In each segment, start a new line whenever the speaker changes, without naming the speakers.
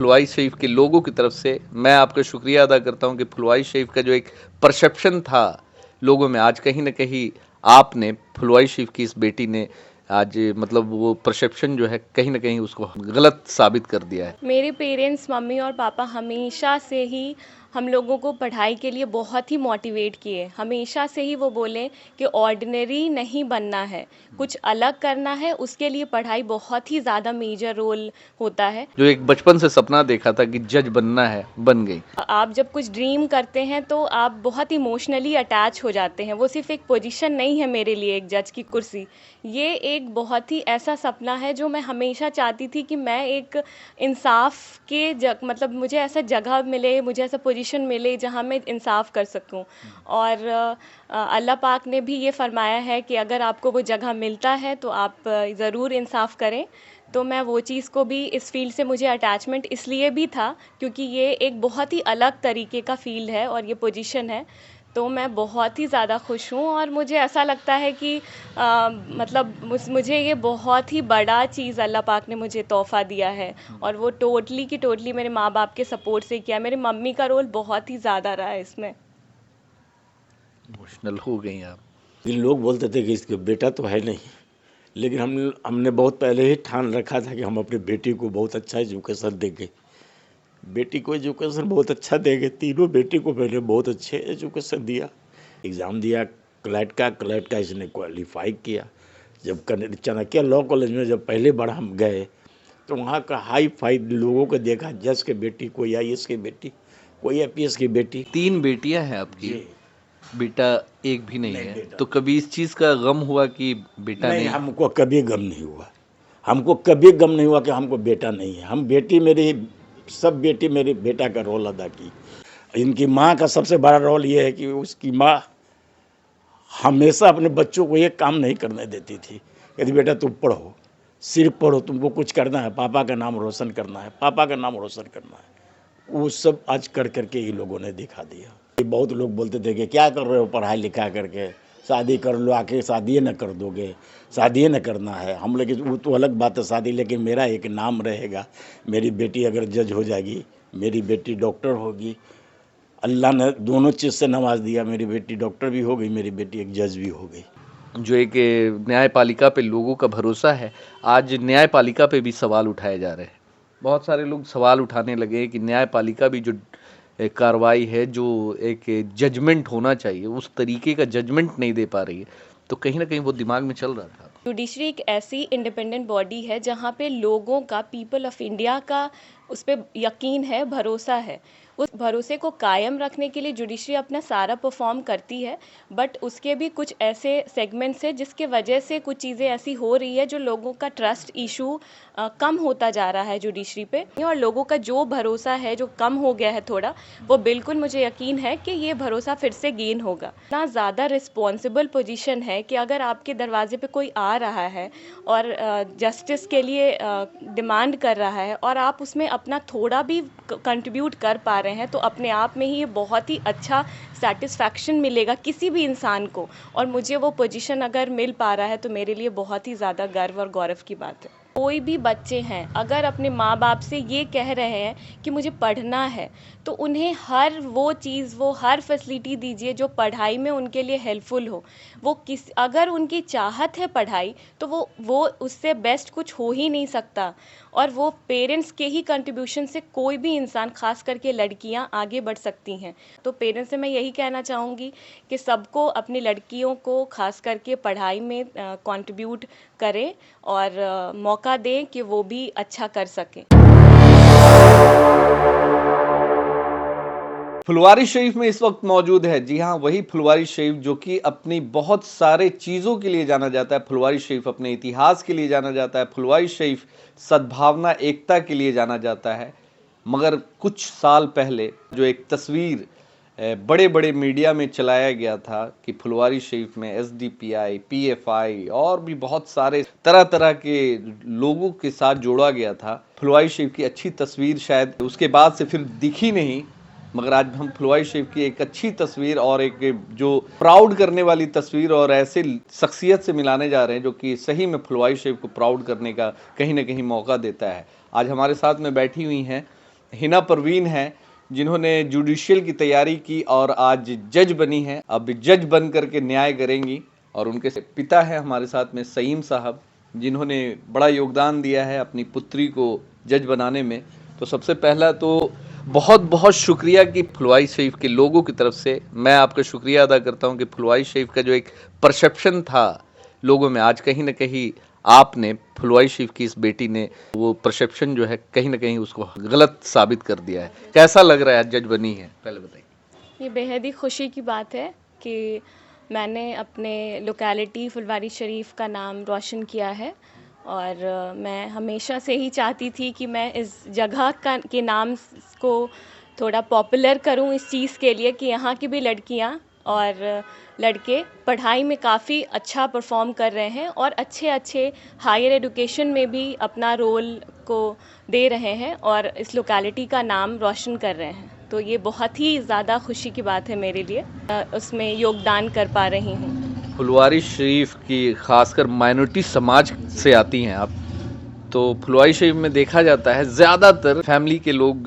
फुलवारी शरीफ के लोगों की तरफ से मैं आपका शुक्रिया अदा करता हूं कि फुलवारी शरीफ का जो एक परसेप्शन था लोगों में, आज कहीं न कहीं आपने फुलवारी शरीफ की इस बेटी ने आज मतलब वो परसेप्शन जो है कहीं न कहीं उसको गलत साबित कर दिया है।
मेरे पेरेंट्स मम्मी और पापा हमेशा से ही हम लोगों को पढ़ाई के लिए बहुत ही मोटिवेट किए। हमेशा से ही वो बोले कि ऑर्डिनरी नहीं बनना है, कुछ अलग करना है, उसके लिए पढ़ाई बहुत ही ज़्यादा मेजर रोल होता है।
जो एक बचपन से सपना देखा था कि जज बनना है, बन गई।
आप जब कुछ ड्रीम करते हैं तो आप बहुत इमोशनली अटैच हो जाते हैं। वो सिर्फ़ एक पोजीशन नहीं है मेरे लिए एक जज की कुर्सी। ये एक बहुत ही ऐसा सपना है जो मैं हमेशा चाहती थी कि मैं एक इंसाफ़ के मतलब मुझे ऐसा जगह मिले, मुझे ऐसा पोजीशन मिले जहाँ मैं इंसाफ़ कर सकूँ। और अल्लाह पाक ने भी ये फ़रमाया है कि अगर आपको वो जगह मिलता है तो आप ज़रूर इंसाफ़ करें। तो मैं वो चीज़ को भी इस फ़ील्ड से मुझे अटैचमेंट इसलिए भी था क्योंकि ये एक बहुत ही अलग तरीके का फ़ील्ड है और ये पोजीशन है। तो मैं बहुत ही ज़्यादा खुश हूँ और मुझे ऐसा लगता है कि मतलब मुझे ये बहुत ही बड़ा चीज़ अल्लाह पाक ने मुझे तोहफ़ा दिया है और वो टोटली की टोटली मेरे माँ-बाप के सपोर्ट से किया। मेरी मम्मी का रोल बहुत ही ज़्यादा रहा है इसमें।
इमोशनल हो गई आप।
ये लोग बोलते थे कि इसका बेटा तो है नहीं, लेकिन हमने बहुत पहले ही ठान रखा था कि हम अपनी बेटी को बहुत अच्छा एजुकेशन देंगे। बेटी को एजुकेशन बहुत अच्छा देंगे। तीनों बेटी को मैंने बहुत अच्छे एजुकेशन दिया। एग्ज़ाम दिया क्लैट का इसने क्वालीफाई किया। जब चाणक्य लॉ कॉलेज में जब पहली बार हम गए तो वहाँ का हाई फाई लोगों को देखा, जज की बेटी, कोई आईएएस की बेटी, कोई आईपीएस की बेटी।
3 बेटियां हैं आपकी,
जी
बेटा एक भी नहीं है।
बेटा
तो कभी इस चीज़ का गम हुआ कि बेटा
नहीं,
नहीं?
हमको कभी गम नहीं हुआ। हमको कभी गम नहीं हुआ कि हमको बेटा नहीं है। हम बेटी मेरी सब बेटी मेरी बेटा का रोल अदा की। इनकी माँ का सबसे बड़ा रोल ये है कि उसकी माँ हमेशा अपने बच्चों को ये काम नहीं करने देती थी। यदि बेटा तुम पढ़ो, सिर्फ पढ़ो, तुमको कुछ करना है, पापा का नाम रोशन करना है, पापा का नाम रोशन करना है। वो सब आज कर करके ये लोगों ने दिखा दिया। बहुत लोग बोलते थे कि क्या कर रहे हो पढ़ाई लिखा करके, शादी कर लो, आके शादी न कर दोगे, शादी न करना है। हम लेकिन वो तो अलग बात है शादी, लेकिन मेरा एक नाम रहेगा। मेरी बेटी अगर जज हो जाएगी, मेरी बेटी डॉक्टर होगी। अल्लाह ने दोनों चीज़ से नवाज दिया। मेरी बेटी डॉक्टर भी हो गई, मेरी बेटी एक जज भी हो गई।
जो एक न्यायपालिका पे लोगों का भरोसा है, आज न्यायपालिका पे भी सवाल उठाए जा रहे हैं। बहुत सारे लोग सवाल उठाने लगे हैं कि न्यायपालिका भी जो कार्रवाई है, जो एक जजमेंट होना चाहिए, उस तरीके का जजमेंट नहीं दे पा रही है। तो कहीं न कहीं वो दिमाग में चल रहा था।
जुडिशरी एक ऐसी इंडिपेंडेंट बॉडी है जहाँ पे लोगों का, पीपल ऑफ इंडिया का उस पे यकीन है, भरोसा है। उस भरोसे को कायम रखने के लिए जुडिशरी अपना सारा परफॉर्म करती है, बट उसके भी कुछ ऐसे सेगमेंट्स हैं जिसके वजह से कुछ चीज़ें ऐसी हो रही है जो लोगों का ट्रस्ट इशू कम होता जा रहा है जुडिशरी पे। और लोगों का जो भरोसा है जो कम हो गया है थोड़ा, वो बिल्कुल मुझे यकीन है कि ये भरोसा फिर से गेन होगा। इतना ज़्यादा रिस्पॉन्सिबल पोजीशन है कि अगर आपके दरवाजे पे कोई आ रहा है और जस्टिस के लिए डिमांड कर रहा है और आप उसमें अपना थोड़ा भी कंट्रीब्यूट कर पा रहे हैं, तो अपने आप में ही ये बहुत ही अच्छा सेटिस्फैक्शन मिलेगा किसी भी इंसान को। और मुझे वो पोजीशन अगर मिल पा रहा है तो मेरे लिए बहुत ही ज़्यादा गर्व और गौरव की बात है। कोई भी बच्चे हैं अगर अपने माँ बाप से ये कह रहे हैं कि मुझे पढ़ना है, तो उन्हें हर वो चीज़, वो हर फैसिलिटी दीजिए जो पढ़ाई में उनके लिए हेल्पफुल हो। अगर उनकी चाहत है पढ़ाई, तो वो उससे बेस्ट कुछ हो ही नहीं सकता। और वो पेरेंट्स के ही कंट्रीब्यूशन से कोई भी इंसान, खास करके लड़कियां, आगे बढ़ सकती हैं। तो पेरेंट्स से मैं यही कहना चाहूँगी कि सबको अपनी लड़कियों को खास करके पढ़ाई में कंट्रीब्यूट करें और मौका दें कि वो भी अच्छा कर सकें।
फुलवारी शरीफ में इस वक्त मौजूद है, जी हाँ, वही फुलवारी शरीफ जो कि अपनी बहुत सारे चीज़ों के लिए जाना जाता है। फुलवारी शरीफ अपने इतिहास के लिए जाना जाता है। फुलवारी शरीफ सद्भावना, एकता के लिए जाना जाता है। मगर कुछ साल पहले जो एक तस्वीर बड़े बड़े मीडिया में चलाया गया था कि फुलवारी शरीफ में एसडीपीआई, पीएफआई और भी बहुत सारे तरह तरह के लोगों के साथ जोड़ा गया था। फुलवारी शरीफ की अच्छी तस्वीर शायद उसके बाद से फिर दिखी नहीं, मगर आज हम फुलवारी शरीफ की एक अच्छी तस्वीर और एक जो प्राउड करने वाली तस्वीर और ऐसे शख्सियत से मिलाने जा रहे हैं जो कि सही में फुलवारी शरीफ को प्राउड करने का कहीं ना कहीं मौका देता है। आज हमारे साथ में बैठी हुई हैं हिना परवीन हैं, जिन्होंने जुडिशियल की तैयारी की और आज जज बनी हैं। अब जज बन करके न्याय करेंगी। और उनके पिता हैं हमारे साथ में सईम साहब, जिन्होंने बड़ा योगदान दिया है अपनी पुत्री को जज बनाने में। तो सबसे पहला तो बहुत बहुत शुक्रिया कि फुलवारी शरीफ के लोगों की तरफ से मैं आपका शुक्रिया अदा करता हूं कि फुलवारी शरीफ का जो एक परसेप्शन था लोगों में, आज कहीं ना कहीं आपने, फुलवारी शरीफ की इस बेटी ने वो परसेप्शन जो है कहीं ना कहीं उसको गलत साबित कर दिया है। कैसा लग रहा है जज बनी है, पहले बताइए।
ये बेहद ही खुशी की बात है कि मैंने अपने लोकेलिटी फुलवारी शरीफ का नाम रोशन किया है। और मैं हमेशा से ही चाहती थी कि मैं इस जगह के नाम को थोड़ा पॉपुलर करूं इस चीज़ के लिए कि यहाँ की भी लड़कियाँ और लड़के पढ़ाई में काफ़ी अच्छा परफॉर्म कर रहे हैं और अच्छे अच्छे हायर एजुकेशन में भी अपना रोल को दे रहे हैं और इस लोकेलिटी का नाम रोशन कर रहे हैं। तो ये बहुत ही ज़्यादा खुशी की बात है मेरे लिए, उसमें योगदान कर पा रही हूँ।
फुलवारी शरीफ की खासकर माइनॉरिटी समाज से आती हैं आप, तो फुलवारी शरीफ में देखा जाता है ज़्यादातर फैमिली के लोग,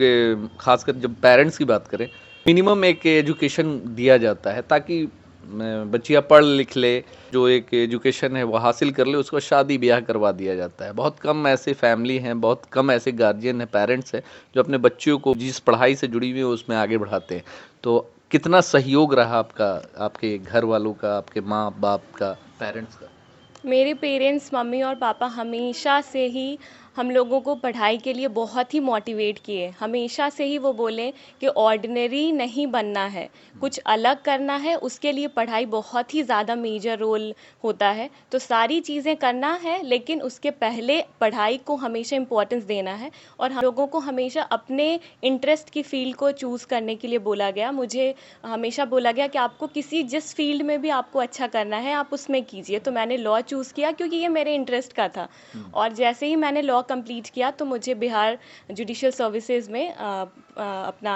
खासकर जब पेरेंट्स की बात करें, मिनिमम एक एजुकेशन दिया जाता है ताकि बच्चियाँ पढ़ लिख ले, जो एक एजुकेशन है वो हासिल कर ले, उसको शादी ब्याह करवा दिया जाता है। बहुत कम ऐसे फैमिली हैं, बहुत कम ऐसे गार्जियन हैं, पेरेंट्स हैं जो अपने बच्चियों को जिस पढ़ाई से जुड़ी हुई है उसमें आगे बढ़ाते हैं। तो कितना सहयोग रहा आपका, आपके घर वालों का, आपके माँ बाप का, पेरेंट्स का?
मेरे पेरेंट्स, मम्मी और पापा हमेशा से ही हम लोगों को पढ़ाई के लिए बहुत ही मोटिवेट किए। हमेशा से ही वो बोले कि ऑर्डिनरी नहीं बनना है, कुछ अलग करना है, उसके लिए पढ़ाई बहुत ही ज़्यादा मेजर रोल होता है। तो सारी चीज़ें करना है लेकिन उसके पहले पढ़ाई को हमेशा इम्पोर्टेंस देना है। और हम लोगों को हमेशा अपने इंटरेस्ट की फ़ील्ड को चूज़ करने के लिए बोला गया। मुझे हमेशा बोला गया कि आपको जिस फील्ड में भी आपको अच्छा करना है आप उसमें कीजिए। तो मैंने लॉ चूज़ किया क्योंकि ये मेरे इंटरेस्ट का था। और जैसे ही मैंने लॉ कंप्लीट किया तो मुझे बिहार जुडिशियल सर्विसेज में अपना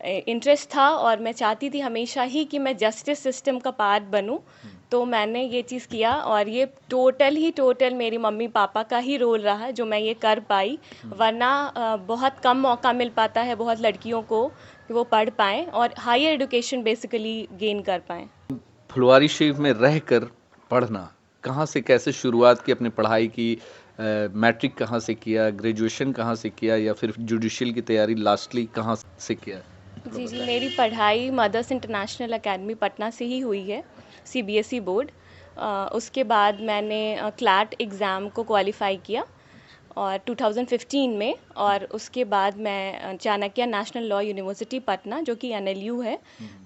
इंटरेस्ट था और मैं चाहती थी हमेशा ही कि मैं जस्टिस सिस्टम का पार्ट बनूं। तो मैंने ये चीज़ किया और ये टोटल मेरी मम्मी पापा का ही रोल रहा जो मैं ये कर पाई। वरना बहुत कम मौका मिल पाता है बहुत लड़कियों को कि वो पढ़ पाएँ और हायर एजुकेशन बेसिकली गेन कर पाएँ।
फुलवारी शरीफ में रहकर पढ़ना, कहाँ से कैसे शुरुआत की अपने पढ़ाई की? मैट्रिक कहाँ से किया, ग्रेजुएशन कहाँ से किया, या फिर जुडिशियल की तैयारी लास्टली कहाँ से किया?
जी, मेरी पढ़ाई मदर्स इंटरनेशनल एकेडमी पटना से ही हुई है, सीबीएसई बोर्ड। उसके बाद मैंने क्लैट एग्ज़ाम को क्वालिफ़ाई किया और 2015 में, और उसके बाद मैं Chanakya national law university Patna जो कि एनएलयू है,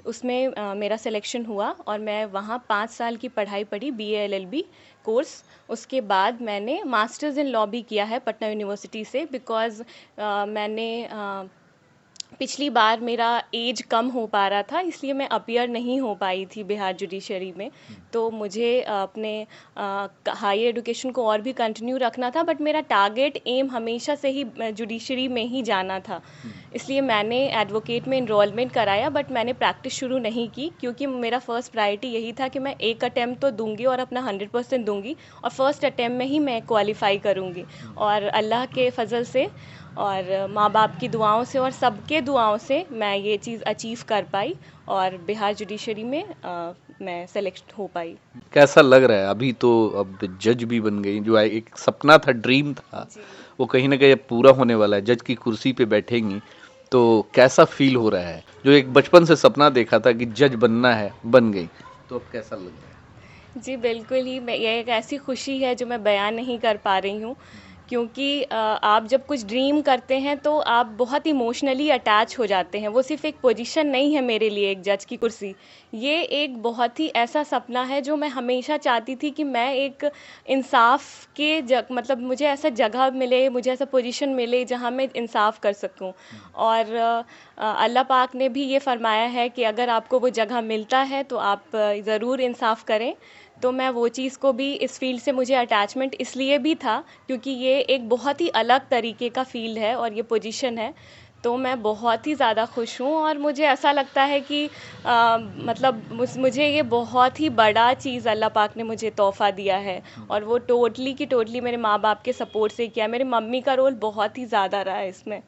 उसमें मेरा सिलेक्शन हुआ और मैं वहाँ 5 साल की पढ़ाई पढ़ी, बीए एलएलबी कोर्स। उसके बाद मैंने मास्टर्स इन लॉ भी किया है पटना यूनिवर्सिटी से, बिकॉज़ मैंने पिछली बार मेरा एज कम हो पा रहा था, इसलिए मैं अपीयर नहीं हो पाई थी बिहार जुडिशरी में। तो मुझे अपने हायर एजुकेशन को और भी कंटिन्यू रखना था, बट मेरा टारगेट एम हमेशा से ही जुडिशरी में ही जाना था। इसलिए मैंने एडवोकेट में इनरोलमेंट कराया, बट मैंने प्रैक्टिस शुरू नहीं की क्योंकि मेरा फर्स्ट प्रायोरिटी यही था कि मैं एक अटैम्प्ट तो दूंगी और अपना 100% दूंगी और फर्स्ट अटैम्प्ट में ही मैं क्वालिफाई करूंगी। और अल्लाह के फजल से और माँ बाप की दुआओं से और सबके दुआओं से मैं ये चीज़ अचीव कर पाई और बिहार जुडिशरी में मैं सेलेक्ट हो पाई।
कैसा लग रहा है अभी? तो अब जज भी बन गई, जो एक सपना था, ड्रीम था, वो कहीं ना कहीं अब पूरा होने वाला है। जज की कुर्सी पे बैठेंगी तो कैसा फील हो रहा है? जो एक बचपन से सपना देखा था कि जज बनना है, बन गई, तो अब कैसा लग रहा है?
जी बिल्कुल ही, ये एक ऐसी खुशी है जो मैं बयान नहीं कर पा रही हूँ, क्योंकि आप जब कुछ ड्रीम करते हैं तो आप बहुत इमोशनली अटैच हो जाते हैं। वो सिर्फ़ एक पोजीशन नहीं है मेरे लिए, एक जज की कुर्सी, ये एक बहुत ही ऐसा सपना है जो मैं हमेशा चाहती थी कि मैं एक इंसाफ के मतलब मुझे ऐसा जगह मिले, मुझे ऐसा पोजीशन मिले जहाँ मैं इंसाफ कर सकूँ। और अल्लाह पाक ने भी ये फरमाया है कि अगर आपको वो जगह मिलता है तो आप ज़रूर इंसाफ करें। तो मैं वो चीज़ को भी, इस फ़ील्ड से मुझे अटैचमेंट इसलिए भी था क्योंकि ये एक बहुत ही अलग तरीके का फ़ील्ड है और ये पोजीशन है। तो मैं बहुत ही ज़्यादा खुश हूँ और मुझे ऐसा लगता है कि मतलब मुझे ये बहुत ही बड़ा चीज़ अल्लाह पाक ने मुझे तोहफ़ा दिया है और वो टोटली की टोटली मेरे माँ बाप के सपोर्ट से किया। मेरी मम्मी का रोल बहुत ही ज़्यादा रहा है इसमें।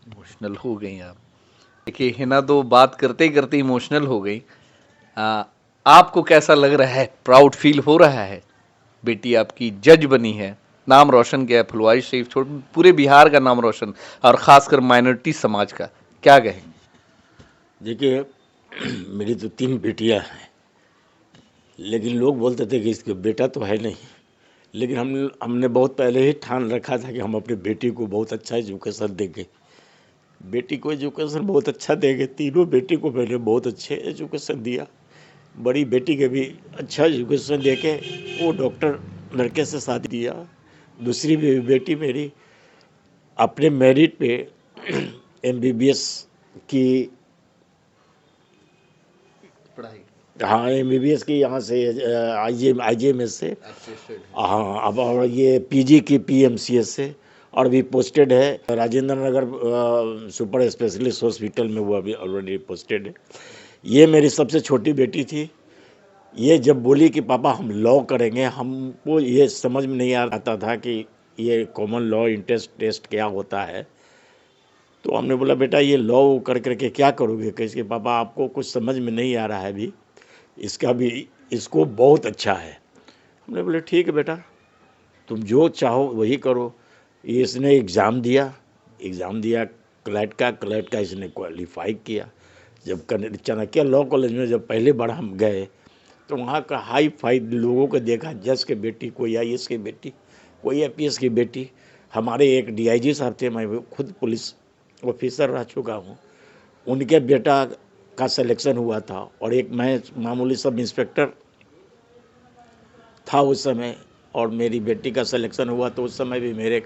इमोशनल हो गई आप। देखिए हिना तो बात करते ही करते इमोशनल हो गई। आपको कैसा लग रहा है, प्राउड फील हो रहा है? बेटी आपकी जज बनी है, नाम रोशन किया है फुलवारी शरीफ छोड़ पूरे बिहार का नाम रोशन, और खासकर माइनॉरिटी समाज का, क्या कहेंगे?
देखिए मेरी तो 3 बेटियां हैं, लेकिन लोग बोलते थे कि इसके बेटा तो है नहीं, लेकिन हमने बहुत पहले ही ठान रखा था कि हम अपनी बेटी को बहुत अच्छा एजुकेशन देंगे। बेटी को एजुकेशन बहुत अच्छा देंगे। तीनों बेटी को मैंने बहुत अच्छे एजुकेशन दिया। बड़ी बेटी के भी अच्छा एजुकेशन देके वो डॉक्टर लड़के से शादी दिया। दूसरी भी बेटी मेरी अपने मेरिट पे एमबीबीएस की,
पढ़ाई
हाँ एमबीबीएस की यहाँ से आईजीएमएस से, हाँ अब और ये पीजी की पीएमसीएस से, और भी पोस्टेड है Rajendra Nagar super specialist hospital में, वो अभी ऑलरेडी पोस्टेड है। ये मेरी सबसे छोटी बेटी थी। ये जब बोली कि पापा हम लॉ करेंगे, हमको ये समझ में नहीं आता था कि ये कॉमन लॉ इंट्रेंस टेस्ट क्या होता है। तो हमने बोला बेटा ये लॉ कर करके क्या करोगे? कैसे पापा आपको कुछ समझ में नहीं आ रहा है अभी, इसका भी इसको बहुत अच्छा है। हमने बोले ठीक है बेटा, तुम जो चाहो वही करो। ये इसने एग्ज़ाम दिया क्लैट का इसने क्वालिफाई किया। जब चाणक्य लॉ कॉलेज में जब पहली बार हम गए तो वहाँ का हाई फाई लोगों को देखा, जज के बेटी, कोई आईएएस की बेटी, कोई आईपीएस की बेटी। हमारे एक डीआईजी साहब थे, मैं खुद पुलिस ऑफिसर रह चुका हूँ, उनके बेटा का सिलेक्शन हुआ था, और एक मैं मामूली सब इंस्पेक्टर था उस समय, और मेरी बेटी का सिलेक्शन हुआ। तो उस समय भी मेरे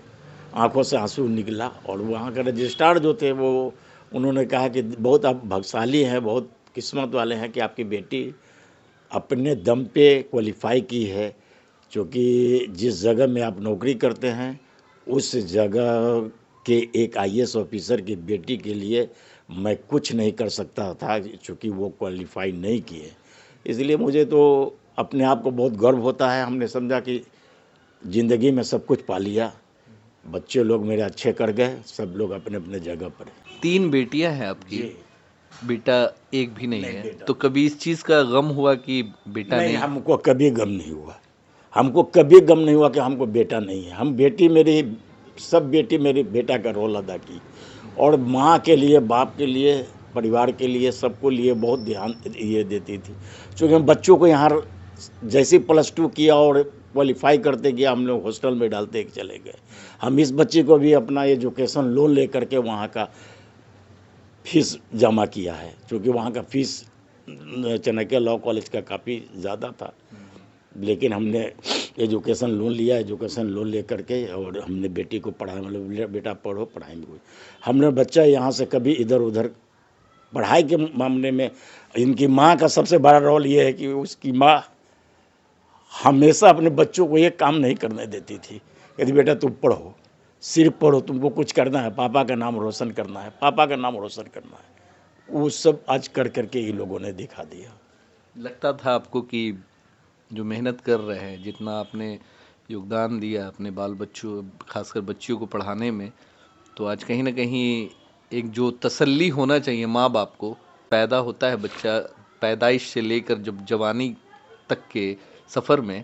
आंखों से आंसू निकला। और वहाँ के रजिस्ट्रार जो थे वो उन्होंने कहा कि बहुत आप भाग्यशाली हैं, बहुत किस्मत वाले हैं कि आपकी बेटी अपने दम पे क्वालिफाई की है, क्योंकि जिस जगह में आप नौकरी करते हैं उस जगह के एक आईएएस ऑफिसर की बेटी के लिए मैं कुछ नहीं कर सकता था, क्योंकि वो क्वालिफाई नहीं किए। इसलिए मुझे तो अपने आप को बहुत गर्व होता है। हमने समझा कि ज़िंदगी में सब कुछ पा लिया। बच्चे लोग मेरे अच्छे कर गए, सब लोग अपने अपने जगह पर हैं।
3 बेटियां हैं आपकी,
जी।
बेटा एक भी नहीं है,
बेटा
तो कभी इस चीज का गम हुआ कि बेटा
नहीं,
नहीं?
हमको कभी गम नहीं हुआ। हमको कभी गम नहीं हुआ कि हमको बेटा नहीं है। हम बेटी मेरी, सब बेटी मेरी बेटा का रोल अदा की, और माँ के लिए, बाप के लिए, परिवार के लिए, सबको लिए बहुत ध्यान ये देती थी। क्योंकि हम बच्चों को यहाँ जैसे +2 किया और क्वालिफाई करते गया, हम लोग हॉस्टल में डालते चले गए। हम इस बच्चे को भी अपना एजुकेशन लोन ले करके वहाँ का फीस जमा किया है, क्योंकि वहाँ का फीस चाणक्य लॉ कॉलेज का काफ़ी ज़्यादा था। लेकिन हमने एजुकेशन लोन ले करके और हमने बेटी को पढ़ाया। मतलब बेटा पढ़ो, पढ़ाई में कोई, हमने बच्चा यहाँ से कभी इधर उधर पढ़ाई के मामले में, इनकी माँ का सबसे बड़ा रोल ये है कि उसकी माँ हमेशा अपने बच्चों को ये काम नहीं करने देती थी। यदि बेटा तुम पढ़ो, सिर्फ पढ़ो, तुमको कुछ करना है, पापा का नाम रोशन करना है, पापा का नाम रोशन करना है। वो सब आज कर करके ये लोगों ने दिखा दिया।
लगता था आपको कि जो मेहनत कर रहे हैं, जितना आपने योगदान दिया अपने बाल बच्चों, खासकर बच्चियों को पढ़ाने में, तो आज कहीं ना कहीं एक जो तसल्ली होना चाहिए माँ बाप को, पैदा होता है बच्चा पैदाइश से लेकर जब जवानी तक के सफ़र में,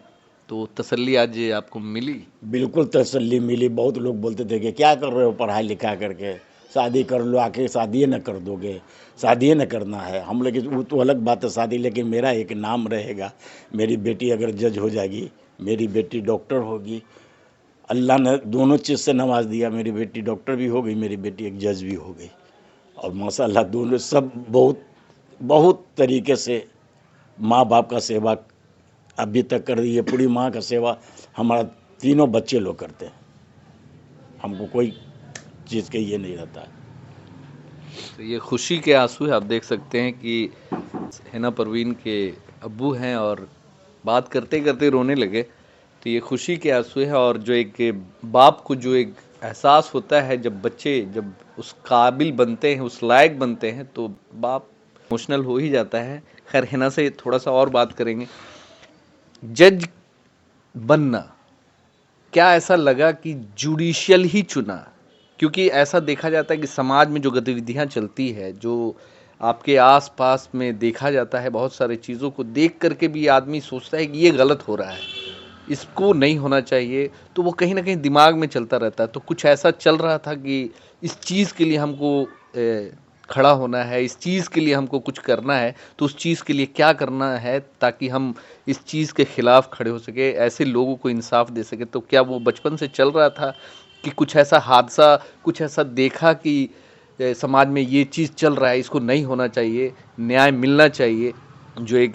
तो तसल्ली आज आपको मिली?
बिल्कुल तसल्ली मिली। बहुत लोग बोलते थे कि क्या कर रहे हो पढ़ाई लिखा करके, शादी कर लो, आके शादी न कर दोगे, शादी न करना है। हम लोग वो तो अलग बात है शादी, लेकिन मेरा एक नाम रहेगा। मेरी बेटी अगर जज हो जाएगी, मेरी बेटी डॉक्टर होगी। अल्लाह ने दोनों चीज़ से नवाज दिया। मेरी बेटी डॉक्टर भी हो गई, मेरी बेटी एक जज भी हो गई, और माशाल्लाह दोनों सब बहुत बहुत तरीके से माँ बाप का सेवा अभी तक कर रही है। पूरी माँ का सेवा हमारा तीनों बच्चे लोग करते हैं। हमको कोई चीज़ का ये नहीं रहता है।
तो ये खुशी के आंसू है। आप देख सकते हैं कि हिना परवीन के अब्बू हैं और बात करते करते रोने लगे। तो ये खुशी के आंसू है, और जो एक बाप को जो एक एहसास होता है जब बच्चे जब उस काबिल बनते हैं, उस लायक बनते हैं, तो बाप इमोशनल हो ही जाता है। खैर हिना से थोड़ा सा और बात करेंगे। जज बनना, क्या ऐसा लगा कि जुडिशियल ही चुना? क्योंकि ऐसा देखा जाता है कि समाज में जो गतिविधियाँ चलती है, जो आपके आस-पास में देखा जाता है, बहुत सारी चीज़ों को देख कर के भी आदमी सोचता है कि ये गलत हो रहा है, इसको नहीं होना चाहिए, तो वो कहीं न कहीं दिमाग में चलता रहता है। तो कुछ ऐसा चल रहा था कि इस चीज़ के लिए हमको खड़ा होना है, इस चीज़ के लिए हमको कुछ करना है, तो उस चीज़ के लिए क्या करना है ताकि हम इस चीज़ के खिलाफ खड़े हो सकें, ऐसे लोगों को इंसाफ दे सकें। तो क्या वो बचपन से चल रहा था कि कुछ ऐसा हादसा, कुछ ऐसा देखा कि समाज में ये चीज़ चल रहा है, इसको नहीं होना चाहिए, न्याय मिलना चाहिए, जो एक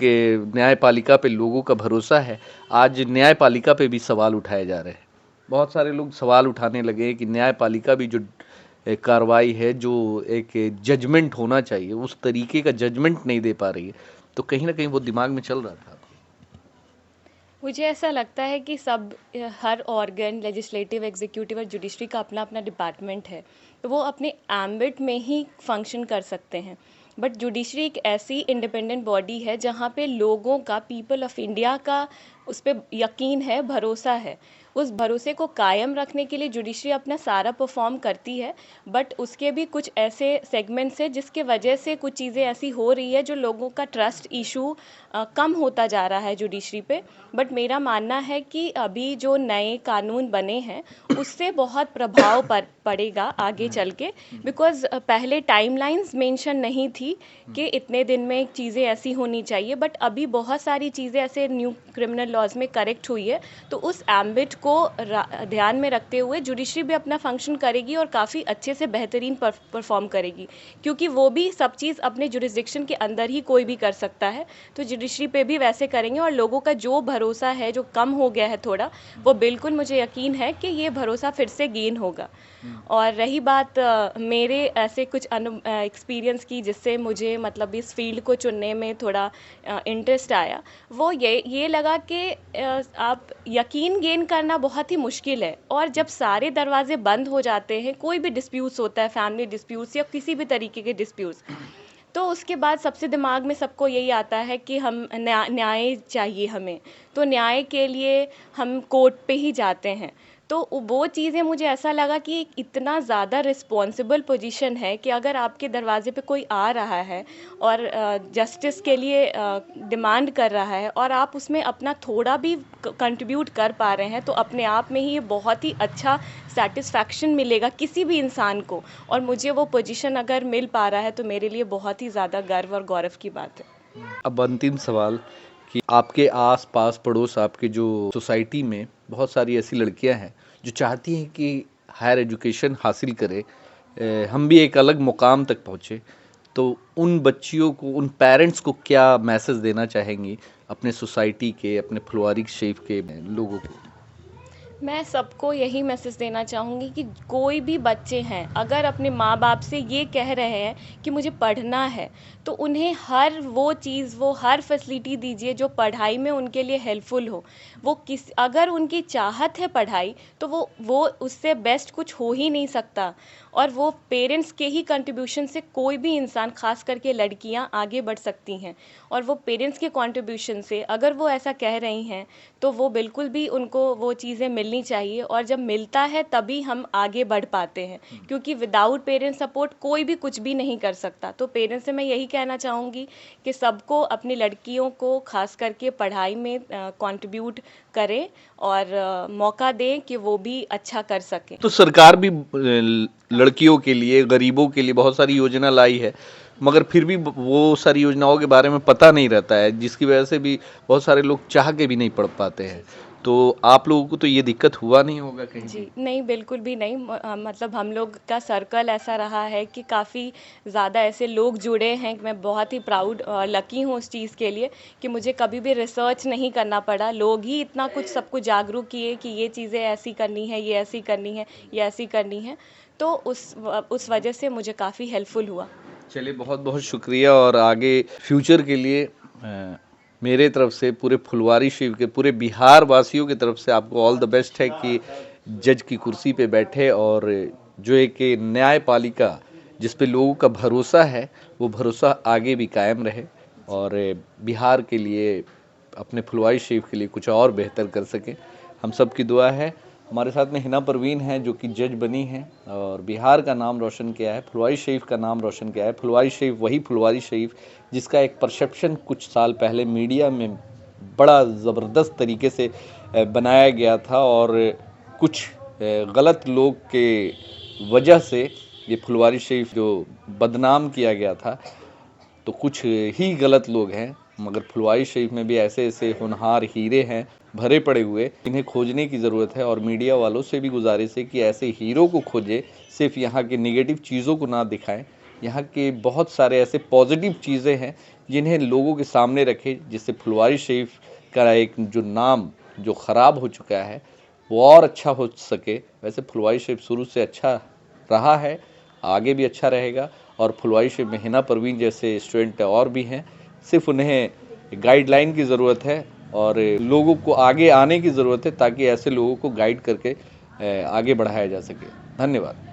न्यायपालिका पे लोगों का भरोसा है, आज न्यायपालिका पे भी सवाल उठाए जा रहे हैं। बहुत सारे लोग सवाल उठाने लगे हैं कि न्यायपालिका भी जो कार्रवाई है, जो एक जजमेंट होना चाहिए, उस तरीके का जजमेंट नहीं दे पा रही है। तो कहीं न कहीं वो दिमाग में चल रहा था।
मुझे ऐसा लगता है कि हर ऑर्गन लेजिस्लेटिव, एग्जीक्यूटिव और जुडिशरी का अपना अपना डिपार्टमेंट है, तो वो अपने एम्बिट में ही फंक्शन कर सकते हैं। बट जुडिशरी एक ऐसी इंडिपेंडेंट बॉडी है जहाँ पे लोगों का, पीपल ऑफ इंडिया का उस पर यकीन है, भरोसा है। उस भरोसे को कायम रखने के लिए जुडिशरी अपना सारा परफॉर्म करती है, बट उसके भी कुछ ऐसे सेगमेंट्स हैं जिसके वजह से कुछ चीज़ें ऐसी हो रही है जो लोगों का ट्रस्ट इशू कम होता जा रहा है जुडिशरी पे। बट मेरा मानना है कि अभी जो नए कानून बने हैं उससे बहुत प्रभाव पड़ेगा आगे चल के, बिकॉज़ पहले टाइमलाइंस मेंशन नहीं थी कि इतने दिन में चीज़ें ऐसी होनी चाहिए, बट अभी बहुत सारी चीज़ें ऐसे न्यू क्रिमिनल लॉज में करेक्ट हुई है, तो उस एम्बिट को ध्यान में रखते हुए जुडिशरी भी अपना फंक्शन करेगी और काफ़ी अच्छे से बेहतरीन परफॉर्म करेगी, क्योंकि वो भी सब चीज़ अपने जुरिस्डिक्शन के अंदर ही कोई भी कर सकता है। तो जुडिशरी पे भी वैसे करेंगे और लोगों का जो भरोसा है, जो कम हो गया है थोड़ा, वो बिल्कुल मुझे यकीन है कि ये भरोसा फिर से गेन होगा। और रही बात मेरे ऐसे कुछ एक्सपीरियंस की जिससे मुझे मतलब इस फील्ड को चुनने में थोड़ा इंटरेस्ट आया, वो ये लगा कि आप यकीन गेन करना बहुत ही मुश्किल है, और जब सारे दरवाजे बंद हो जाते हैं, कोई भी डिस्प्यूट्स होता है, फैमिली डिस्प्यूट्स या किसी भी तरीके के डिस्प्यूट्स, तो उसके बाद सबसे दिमाग में सबको यही आता है कि हम न्याय चाहिए हमें, तो न्याय के लिए हम कोर्ट पे ही जाते हैं। तो वो चीज़ें मुझे ऐसा लगा कि एक इतना ज़्यादा रिस्पॉन्सिबल पोजीशन है कि अगर आपके दरवाजे पे कोई आ रहा है और जस्टिस के लिए डिमांड कर रहा है और आप उसमें अपना थोड़ा भी कंट्रीब्यूट कर पा रहे हैं, तो अपने आप में ही ये बहुत ही अच्छा सेटिस्फैक्शन मिलेगा किसी भी इंसान को, और मुझे वो पोजीशन अगर मिल पा रहा है तो मेरे लिए बहुत ही ज़्यादा गर्व और गौरव की बात है।
अब अंतिम सवाल कि आपके आस-पास पड़ोस, आपके जो सोसाइटी में बहुत सारी ऐसी लड़कियां हैं जो चाहती हैं कि हायर एजुकेशन हासिल करें, हम भी एक अलग मुकाम तक पहुँचे, तो उन बच्चियों को, उन पेरेंट्स को क्या मैसेज देना चाहेंगी अपने सोसाइटी के, अपने फुलवारी शरीफ के लोगों को?
मैं सबको यही मैसेज देना चाहूँगी कि कोई भी बच्चे हैं अगर अपने माँ बाप से ये कह रहे हैं कि मुझे पढ़ना है, तो उन्हें हर वो चीज़, वो हर फैसिलिटी दीजिए जो पढ़ाई में उनके लिए हेल्पफुल हो। अगर उनकी चाहत है पढ़ाई, तो वो उससे बेस्ट कुछ हो ही नहीं सकता, और वो पेरेंट्स के ही कंट्रीब्यूशन से कोई भी इंसान, खास करके लड़कियां, आगे बढ़ सकती हैं। और वो पेरेंट्स के कंट्रीब्यूशन से अगर वो ऐसा कह रही हैं, तो वो बिल्कुल भी उनको वो चीज़ें मिलनी चाहिए, और जब मिलता है तभी हम आगे बढ़ पाते हैं, क्योंकि विदाउट पेरेंट्स सपोर्ट कोई भी कुछ भी नहीं कर सकता। तो पेरेंट्स से मैं यही कहना चाहूँगी कि सबको, अपनी लड़कियों को खास करके पढ़ाई में कंट्रीब्यूट करें और मौका दें कि वो भी अच्छा कर सकें।
तो सरकार भी लड़कियों के लिए, गरीबों के लिए बहुत सारी योजना लाई है, मगर फिर भी वो सारी योजनाओं के बारे में पता नहीं रहता है, जिसकी वजह से भी बहुत सारे लोग चाह के भी नहीं पढ़ पाते हैं। तो आप लोगों को तो ये दिक्कत हुआ नहीं होगा कहीं
जी,
भी?
नहीं, बिल्कुल भी नहीं। मतलब हम लोग का सर्कल ऐसा रहा है कि काफ़ी ज़्यादा ऐसे लोग जुड़े हैं कि मैं बहुत ही प्राउड और लकी हूँ उस चीज़ के लिए कि मुझे कभी भी रिसर्च नहीं करना पड़ा। लोग ही इतना कुछ सबको जागरूक किए कि ये चीज़ें ऐसी करनी है, ये ऐसी करनी है, ये ऐसी करनी है। तो उस वजह से मुझे काफ़ी हेल्पफुल हुआ।
चलिए, बहुत बहुत शुक्रिया, और आगे फ्यूचर के लिए मेरे तरफ से, पूरे फुलवारी शरीफ के, पूरे बिहार वासियों की तरफ से आपको ऑल द बेस्ट है कि जज की कुर्सी पे बैठे, और जो एक न्यायपालिका जिस पे लोगों का भरोसा है, वो भरोसा आगे भी कायम रहे, और बिहार के लिए, अपने फुलवारी शरीफ के लिए कुछ और बेहतर कर सकें। हम सब की दुआ है। हमारे साथ में हिना परवीन हैं जो कि जज बनी हैं और बिहार का नाम रोशन किया है, फुलवारी शरीफ का नाम रोशन किया है। फुलवारी शरीफ वही फुलवारी शरीफ जिसका एक परसेप्शन कुछ साल पहले मीडिया में बड़ा ज़बरदस्त तरीके से बनाया गया था और कुछ गलत लोग के वजह से ये फुलवारी शरीफ जो बदनाम किया गया था, तो कुछ ही गलत लोग हैं, मगर फुलवारी शरीफ में भी ऐसे ऐसे होनहार हीरे हैं भरे पड़े हुए, इन्हें खोजने की ज़रूरत है। और मीडिया वालों से भी गुजारिश है कि ऐसे हीरो को खोजें, सिर्फ यहाँ के नेगेटिव चीज़ों को ना दिखाएं। यहाँ के बहुत सारे ऐसे पॉजिटिव चीज़ें हैं जिन्हें लोगों के सामने रखें, जिससे फुलवारी शरीफ का एक जो नाम जो ख़राब हो चुका है वो और अच्छा हो सके। वैसे फुलवारी शरीफ शुरू से अच्छा रहा है, आगे भी अच्छा रहेगा। और फुलवारी शरीफ में हिना परवीन जैसे स्टूडेंट और भी हैं, सिर्फ उन्हें गाइडलाइन की ज़रूरत है और लोगों को आगे आने की ज़रूरत है ताकि ऐसे लोगों को गाइड करके आगे बढ़ाया जा सके। धन्यवाद।